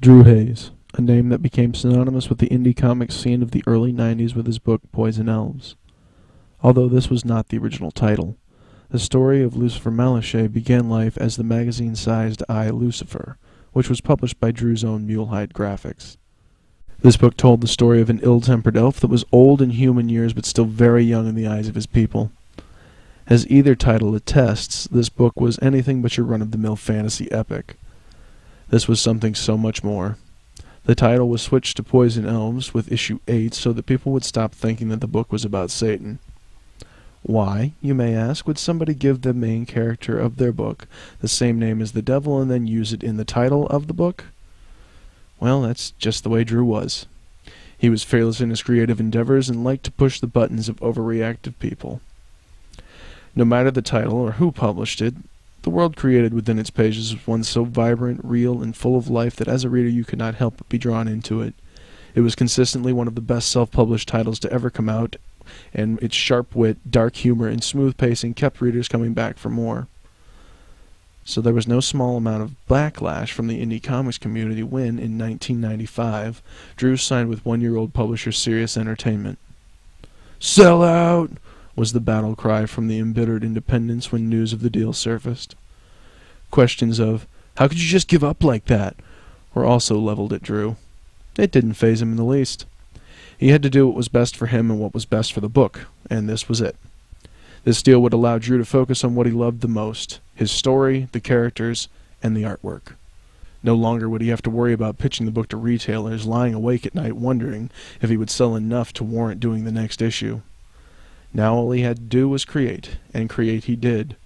Dru Haze, a name that became synonymous with the indie comics scene of the early 90s with his book Poison Elves. Although this was not the original title, the story of Lucifer Malichet began life as the magazine-sized I, Lucifer, which was published by Drew's own Mulehide Graphics. This book told the story of an ill-tempered elf that was old in human years but still very young in the eyes of his people. As either title attests, this book was anything but your run-of-the-mill fantasy epic. This was something so much more. The title was switched to Poison Elves with issue 8 so that people would stop thinking that the book was about Satan. Why, you may ask, would somebody give the main character of their book the same name as the devil and then use it in the title of the book? Well, that's just the way Drew was. He was fearless in his creative endeavors and liked to push the buttons of overreactive people. No matter the title or who published it, the world created within its pages was one so vibrant, real, and full of life that as a reader you could not help but be drawn into it. It was consistently one of the best self-published titles to ever come out, and its sharp wit, dark humor, and smooth pacing kept readers coming back for more. So there was no small amount of backlash from the indie comics community when, in 1995, Drew signed with one-year-old publisher Sirius Entertainment. "Sell out!" was the battle cry from the embittered independents when news of the deal surfaced. Questions of, "How could you just give up like that?" were also leveled at Drew. It didn't faze him in the least. He had to do what was best for him and what was best for the book, and this was it. This deal would allow Drew to focus on what he loved the most, his story, the characters, and the artwork. No longer would he have to worry about pitching the book to retailers, lying awake at night wondering if he would sell enough to warrant doing the next issue. Now all he had to do was create, and create he did.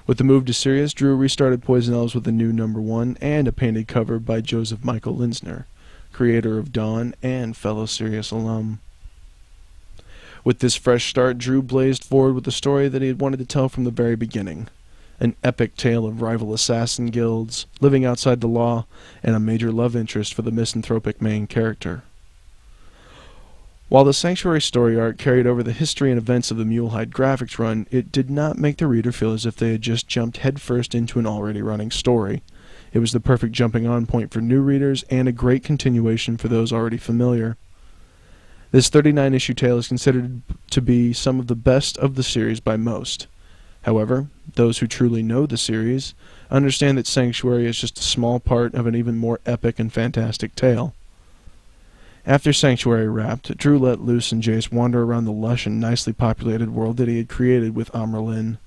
With the move to Sirius, Drew restarted Poison Elves with a new #1 and a painted cover by Joseph Michael Linsner, creator of Dawn and fellow Sirius alum. With this fresh start, Drew blazed forward with the story that he had wanted to tell from the very beginning. An epic tale of rival assassin guilds, living outside the law, and a major love interest for the misanthropic main character. While the Sanctuary story arc carried over the history and events of the Mulehide Graphics run, it did not make the reader feel as if they had just jumped headfirst into an already running story. It was the perfect jumping-on point for new readers and a great continuation for those already familiar. This 39-issue tale is considered to be some of the best of the series by most. However, those who truly know the series understand that Sanctuary is just a small part of an even more epic and fantastic tale. After Sanctuary wrapped, Drew let loose and Jace wander around the lush and nicely populated world that he had created with Amrlin.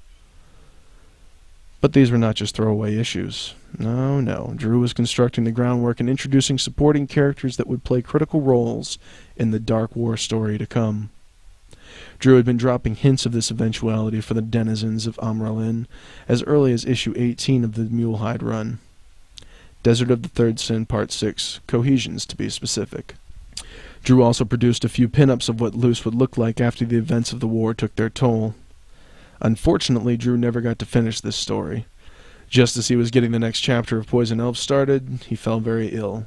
But these were not just throwaway issues. No, Drew was constructing the groundwork and introducing supporting characters that would play critical roles in the Dark War story to come. Drew had been dropping hints of this eventuality for the denizens of Amrlin as early as issue 18 of the Mulehide run. Desert of the Third Sin Part 6, Cohesions to be specific. Drew also produced a few pinups of what Luce would look like after the events of the war took their toll. Unfortunately, Drew never got to finish this story. Just as he was getting the next chapter of Poison Elves started, he fell very ill.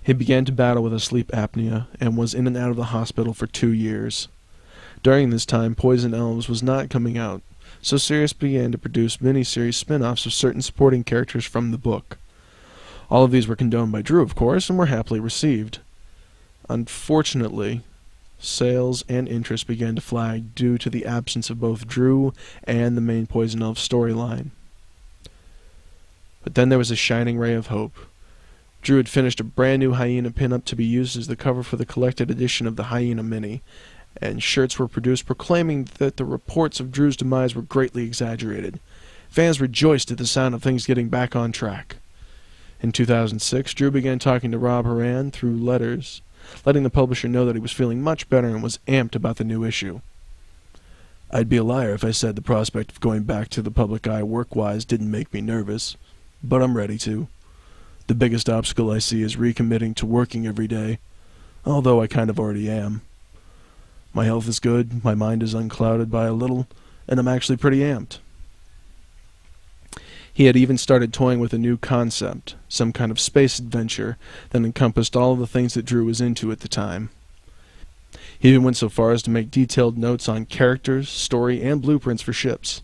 He began to battle with a sleep apnea and was in and out of the hospital for 2 years. During this time, Poison Elves was not coming out, so Sirius began to produce miniseries spin-offs of certain supporting characters from the book. All of these were condoned by Drew, of course, and were happily received. Unfortunately, sales and interest began to flag due to the absence of both Drew and the main Poison Elf storyline. But then there was a shining ray of hope. Drew had finished a brand new Hyena pinup to be used as the cover for the collected edition of the Hyena Mini, and shirts were produced proclaiming that the reports of Drew's demise were greatly exaggerated. Fans rejoiced at the sound of things getting back on track. In 2006, Drew began talking to Rob Horan through letters, letting the publisher know that he was feeling much better and was amped about the new issue. "I'd be a liar if I said the prospect of going back to the public eye work-wise didn't make me nervous, but I'm ready to. The biggest obstacle I see is recommitting to working every day, although I kind of already am. My health is good, my mind is unclouded by a little, and I'm actually pretty amped." He had even started toying with a new concept, some kind of space adventure that encompassed all of the things that Drew was into at the time. He even went so far as to make detailed notes on characters, story, and blueprints for ships.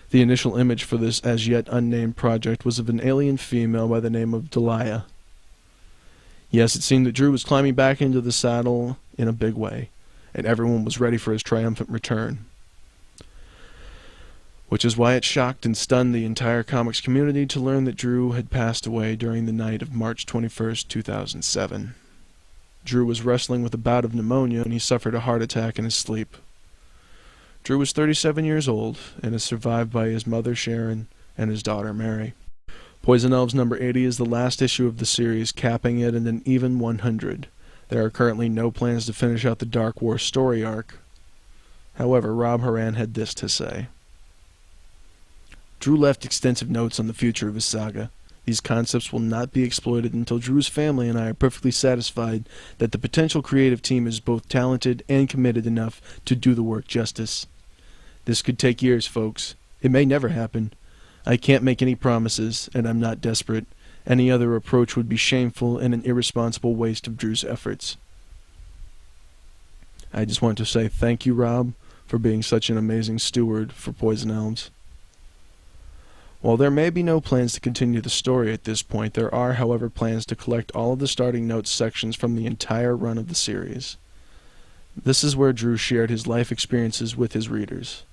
The initial image for this as yet unnamed project was of an alien female by the name of Delia. Yes, it seemed that Dru was climbing back into the saddle in a big way, and everyone was ready for his triumphant return. Which is why it shocked and stunned the entire comics community to learn that Dru had passed away during the night of March 21st, 2007. Dru was wrestling with a bout of pneumonia and he suffered a heart attack in his sleep. Dru was 37 years old and is survived by his mother Sharon and his daughter Mary. Poison Elves number 80 is the last issue of the series, capping it at an even 100. There are currently no plans to finish out the Dark War story arc. However, Rob Horan had this to say. Dru left extensive notes on the future of his saga. These concepts will not be exploited until Dru's family and I are perfectly satisfied that the potential creative team is both talented and committed enough to do the work justice. This could take years, folks. It may never happen. I can't make any promises, and I'm not desperate. Any other approach would be shameful and an irresponsible waste of Dru's efforts. I just want to say thank you, Rob, for being such an amazing steward for Poison Elves. While there may be no plans to continue the story at this point, there are, however, plans to collect all of the starting notes sections from the entire run of the series. This is where Dru shared his life experiences with his readers.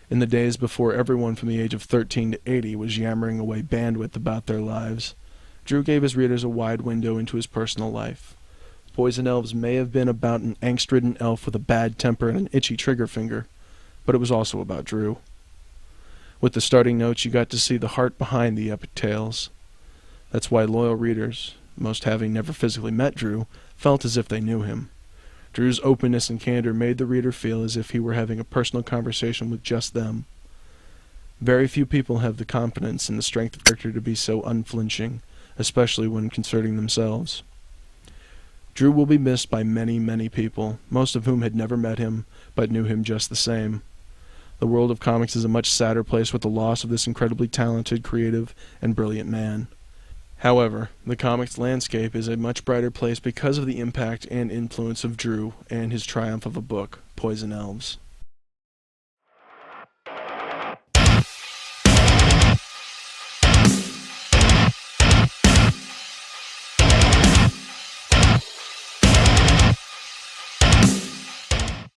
In the days before everyone from the age of 13 to 80 was yammering away bandwidth about their lives, Dru gave his readers a wide window into his personal life. Poison Elves may have been about an angst-ridden elf with a bad temper and an itchy trigger finger, but it was also about Dru. With the starting notes, you got to see the heart behind the epic tales. That's why loyal readers, most having never physically met Dru, felt as if they knew him. Dru's openness and candor made the reader feel as if he were having a personal conversation with just them. Very few people have the confidence and the strength of character to be so unflinching, especially when concerning themselves. Dru will be missed by many, many people, most of whom had never met him, but knew him just the same. The world of comics is a much sadder place with the loss of this incredibly talented, creative, and brilliant man. However, the comics landscape is a much brighter place because of the impact and influence of Dru and his triumph of a book, Poison Elves.